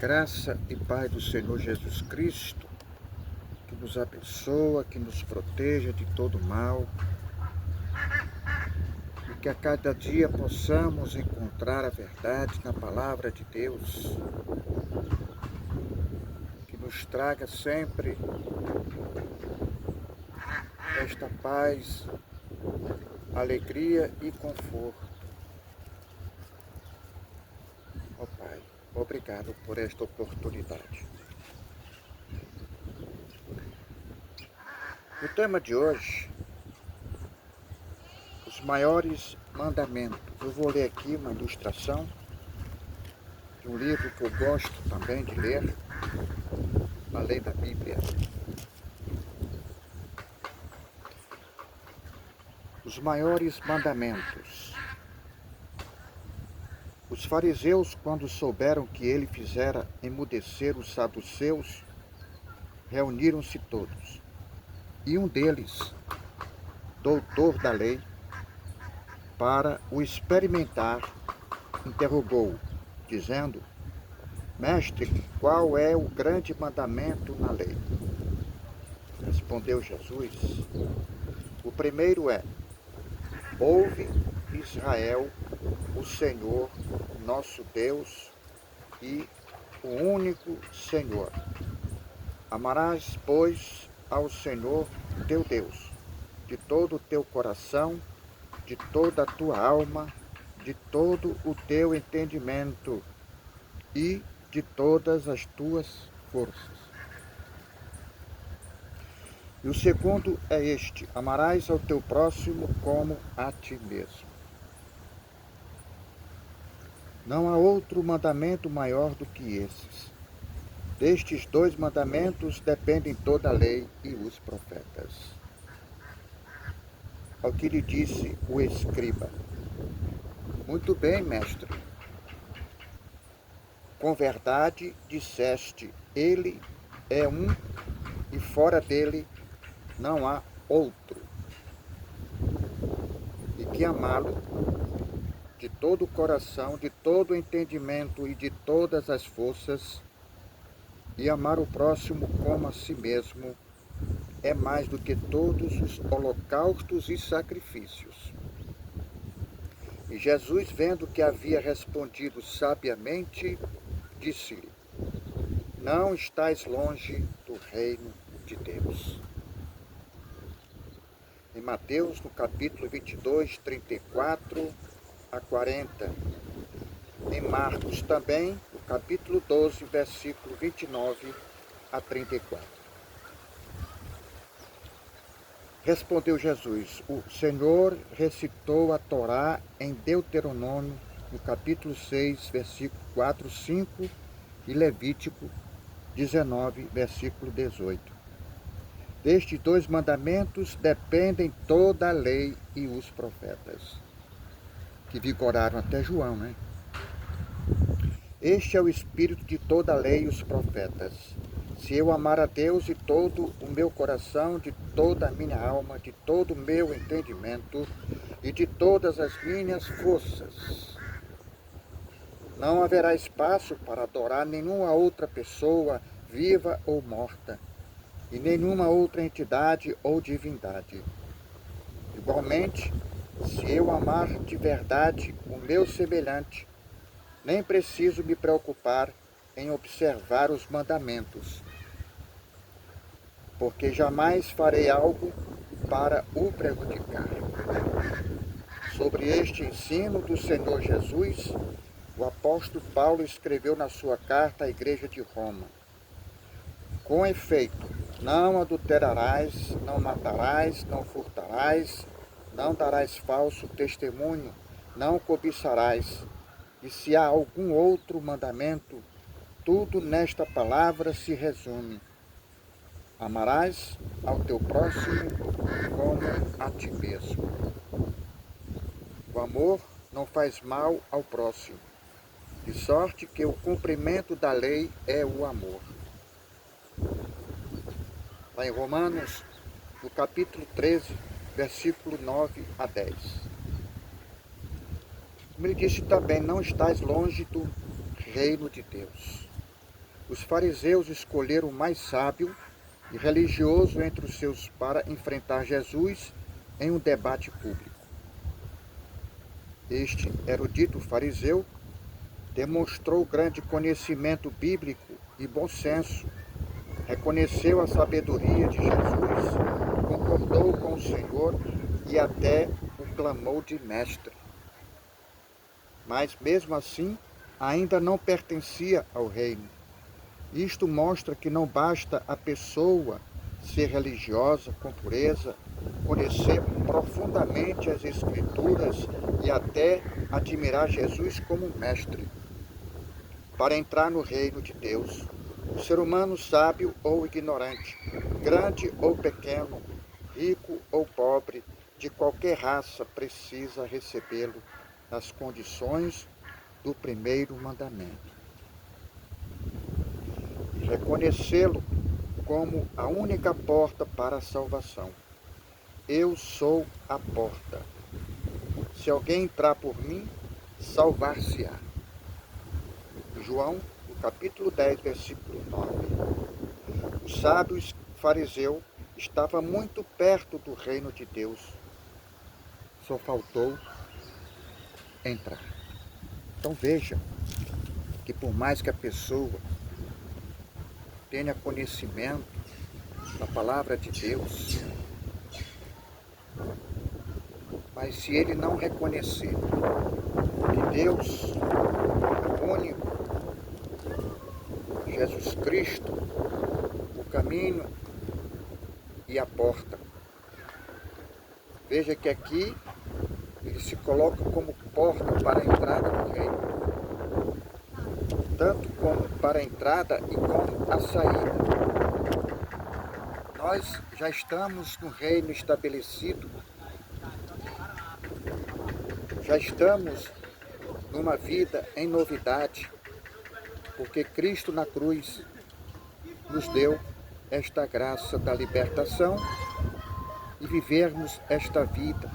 Graça e paz do Senhor Jesus Cristo, que nos abençoa, que nos proteja de todo mal, e que a cada dia possamos encontrar a verdade na palavra de Deus, que nos traga sempre esta paz, alegria e conforto. Ó Pai, obrigado por esta oportunidade. O tema de hoje, os maiores mandamentos. Eu vou ler aqui uma ilustração de um livro que eu gosto também de ler, além da Bíblia. Os maiores mandamentos. Os fariseus, quando souberam que ele fizera emudecer os saduceus, reuniram-se todos. E um deles, doutor da lei, para o experimentar, interrogou-o, dizendo: Mestre, qual é o grande mandamento na lei? Respondeu Jesus: O primeiro é: Ouve, Israel, o Senhor, nosso Deus e o único Senhor. Amarás, pois, ao Senhor teu Deus, de todo o teu coração, de toda a tua alma, de todo o teu entendimento e de todas as tuas forças. E o segundo é este: amarás ao teu próximo como a ti mesmo. Não há outro mandamento maior do que esses. Destes dois mandamentos dependem toda a lei e os profetas. Ao que lhe disse o escriba: Muito bem, mestre. Com verdade disseste, ele é um e fora dele não há outro. E que amá-lo de todo o coração, de todo o entendimento e de todas as forças, e amar o próximo como a si mesmo, é mais do que todos os holocaustos e sacrifícios. E Jesus, vendo que havia respondido sabiamente, disse-lhe: Não estás longe do reino de Deus. Em Mateus, no capítulo 22, 34 a 40. Em Marcos também, no capítulo 12, versículo 29 a 34. Respondeu Jesus: O Senhor recitou a Torá em Deuteronômio, no capítulo 6, versículo 4, 5 e Levítico 19, versículo 18. Destes dois mandamentos dependem toda a lei e os profetas, que vigoraram até João, né? Este é o espírito de toda a lei e os profetas. Se eu amar a Deus de todo o meu coração, de toda a minha alma, de todo o meu entendimento e de todas as minhas forças, não haverá espaço para adorar nenhuma outra pessoa, viva ou morta, e nenhuma outra entidade ou divindade. Igualmente, se eu amar de verdade o meu semelhante, nem preciso me preocupar em observar os mandamentos, porque jamais farei algo para o prejudicar. Sobre este ensino do Senhor Jesus, o apóstolo Paulo escreveu na sua carta à igreja de Roma: Com efeito, não adulterarás, não matarás, não furtarás, não darás falso testemunho, não cobiçarás. E se há algum outro mandamento, tudo nesta palavra se resume: amarás ao teu próximo como a ti mesmo. O amor não faz mal ao próximo, de sorte que o cumprimento da lei é o amor. Lá em Romanos, no capítulo 13, versículo 9 a 10. Como ele disse também, não estás longe do reino de Deus. os fariseus escolheram o mais sábio e religioso entre os seus para enfrentar Jesus em um debate público. Este erudito fariseu demonstrou grande conhecimento bíblico e bom senso, reconheceu a sabedoria de Jesus, concordou com o Senhor e até o clamou de mestre. Mas mesmo assim, ainda não pertencia ao reino. Isto mostra que não basta a pessoa ser religiosa com pureza, conhecer profundamente as Escrituras e até admirar Jesus como mestre. Para entrar no reino de Deus, o ser humano sábio ou ignorante, grande ou pequeno, rico ou pobre, de qualquer raça, precisa recebê-lo nas condições do primeiro mandamento. E reconhecê-lo como a única porta para a salvação. Eu sou a porta. Se alguém entrar por mim, salvar-se-á. João, no capítulo 10, versículo 9. O sábio fariseu estava muito perto do reino de Deus. Só faltou entrar. Então veja que por mais que a pessoa tenha conhecimento da palavra de Deus, mas se ele não reconhecer que Deus é único, Jesus Cristo, o caminho e a porta. Veja que aqui ele se coloca como porta para a entrada do reino, tanto como para a entrada e como a saída. Nós já estamos no reino estabelecido, já estamos numa vida em novidade, porque Cristo na cruz nos deu esta graça da libertação e vivermos esta vida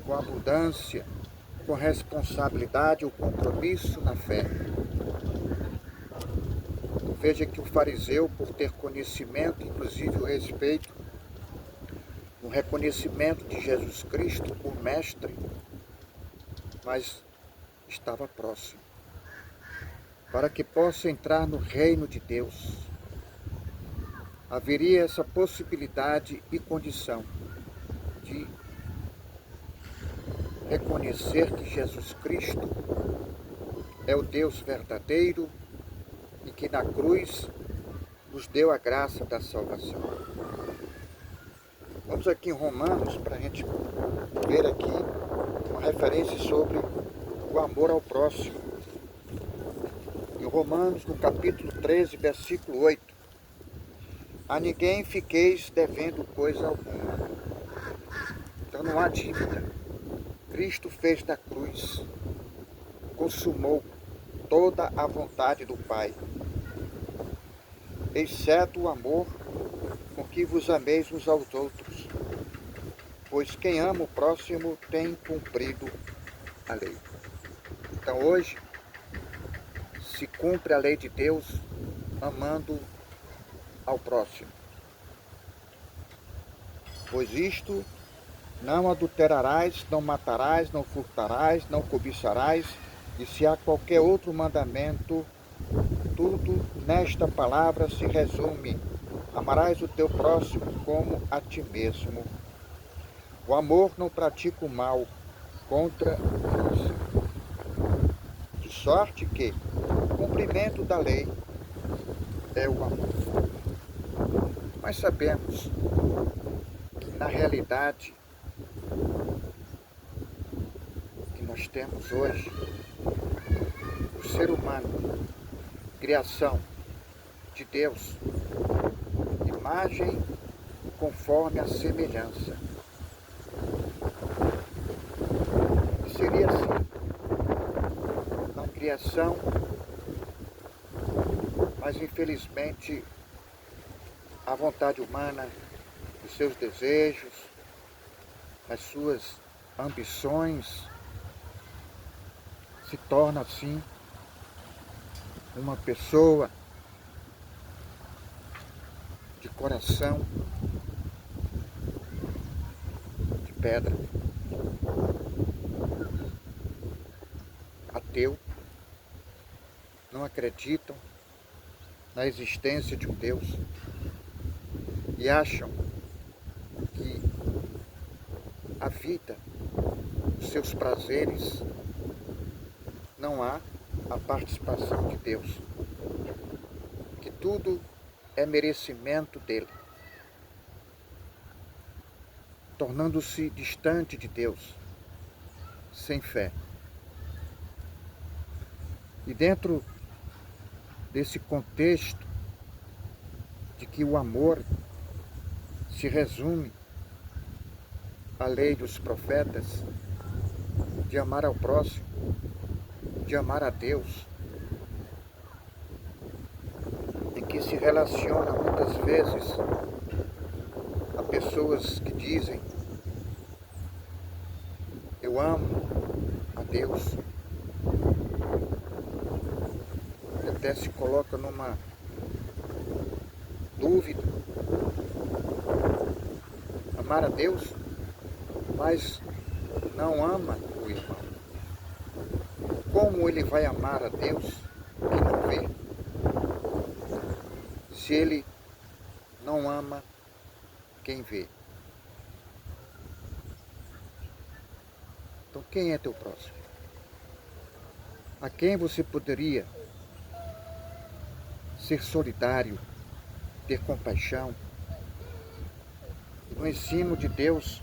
com abundância, com responsabilidade, o compromisso na fé. Veja que o fariseu, por ter conhecimento, inclusive o respeito, o reconhecimento de Jesus Cristo, o Mestre, mas estava próximo. Para que possa entrar no reino de Deus, haveria essa possibilidade e condição de reconhecer que Jesus Cristo é o Deus verdadeiro e que na cruz nos deu a graça da salvação. Vamos aqui em Romanos para a gente ver aqui uma referência sobre o amor ao próximo. Em Romanos, no capítulo 13, versículo 8. A ninguém fiqueis devendo coisa alguma. Então não há dívida. Cristo fez da cruz, consumou toda a vontade do Pai, exceto o amor com que vos ameis uns aos outros, pois quem ama o próximo tem cumprido a lei. Então hoje se cumpre a lei de Deus amando ao próximo. Pois isto: não adulterarás, não matarás, não furtarás, não cobiçarás, e se há qualquer outro mandamento, tudo nesta palavra se resume: amarás o teu próximo como a ti mesmo. O amor não pratica o mal contra o próximo. De sorte que o cumprimento da lei é o amor. Mas sabemos que na realidade que nós temos hoje, o ser humano, criação de Deus, imagem conforme a semelhança. E seria assim, na criação, mas infelizmente a vontade humana, os seus desejos, as suas ambições, se torna assim uma pessoa de coração de pedra, ateu, não acreditam na existência de um Deus e acham que a vida, os seus prazeres, não há a participação de Deus, que tudo é merecimento dele, tornando-se distante de Deus, sem fé. E dentro desse contexto de que o amor se resume à lei dos profetas, de amar ao próximo, de amar a Deus, em que se relaciona muitas vezes a pessoas que dizem: eu amo a Deus, e até se coloca numa dúvida, amar a Deus, mas não ama o irmão. Como ele vai amar a Deus que não vê, se ele não ama quem vê? Então quem é teu próximo? A quem você poderia ser solidário, ter compaixão? No ensino de Deus,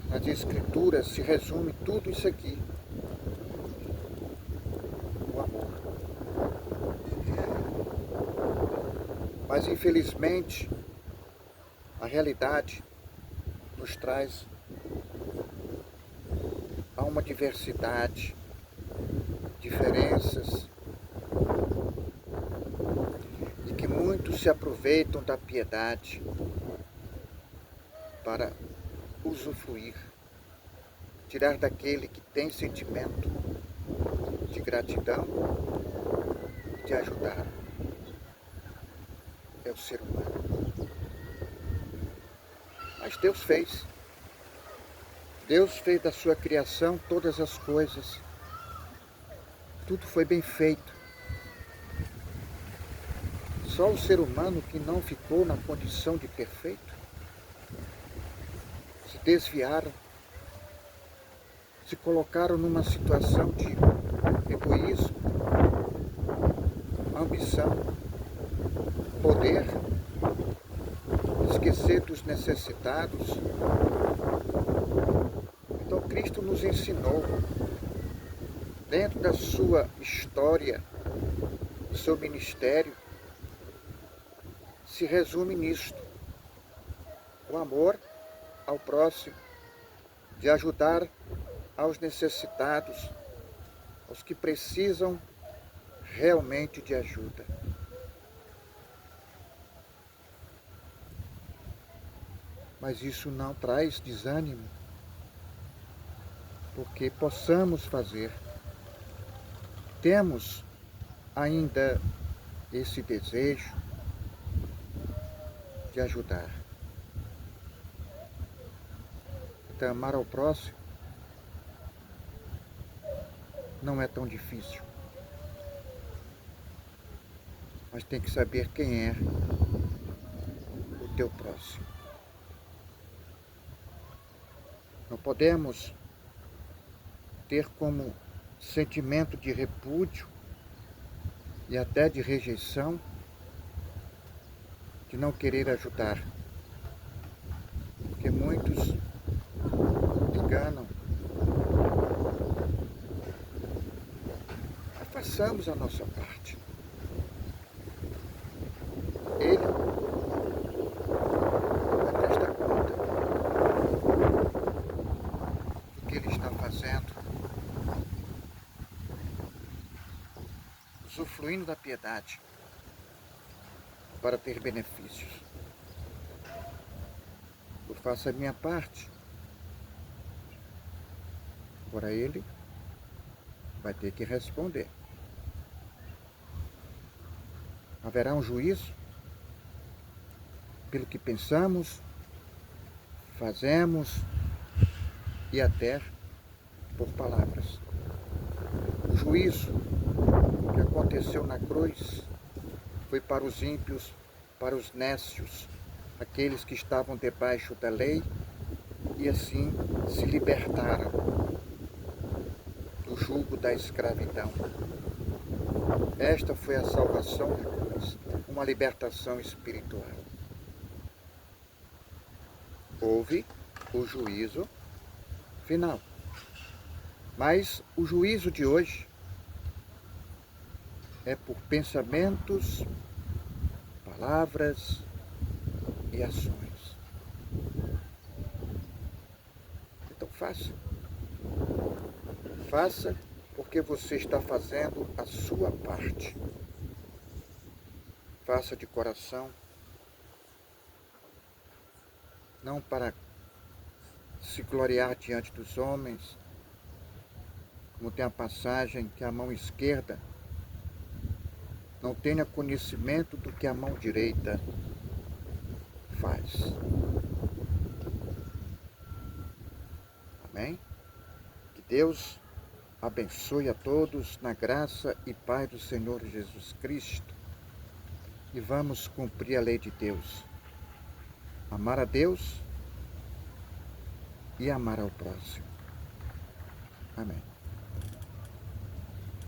nas Escrituras, se resume tudo isso aqui: o amor. Mas infelizmente, a realidade nos traz a uma diversidade, diferenças, e que muitos se aproveitam da piedade para usufruir, tirar daquele que tem sentimento de gratidão e de ajudar. É o ser humano. Mas Deus fez. Deus fez da sua criação todas as coisas. Tudo foi bem feito. Só o ser humano que não ficou na condição de perfeito, se desviaram, se colocaram numa situação de egoísmo, ambição, poder, esquecer dos necessitados. Então Cristo nos ensinou, dentro da sua história, do seu ministério, se resume nisto: o amor ao próximo, de ajudar aos necessitados, aos que precisam realmente de ajuda. Mas isso não traz desânimo, porque possamos fazer. Temos ainda esse desejo de ajudar. Então, amar ao próximo não é tão difícil. Mas tem que saber quem é o teu próximo. Não podemos ter como sentimento de repúdio e até de rejeição, de não querer ajudar, porque muitos enganam. Façamos a nossa parte. Ele vai prestar conta do que ele está fazendo, usufruindo da piedade para ter benefícios. Eu faço a minha parte. Agora ele vai ter que responder. Haverá um juízo pelo que pensamos, fazemos e até por palavras. O juízo que aconteceu na cruz foi para os ímpios, para os nécios, aqueles que estavam debaixo da lei e assim se libertaram do jugo da escravidão. Esta foi a salvação na cruz, uma libertação espiritual. Houve o juízo final. Mas o juízo de hoje é por pensamentos, palavras e ações. Então faça. Faça porque você está fazendo a sua parte. Faça de coração, não para se gloriar diante dos homens, como tem a passagem que a mão esquerda não tenha conhecimento do que a mão direita faz. Amém? Que Deus abençoe a todos na graça e paz do Senhor Jesus Cristo. E vamos cumprir a lei de Deus. Amar a Deus e amar ao próximo. Amém.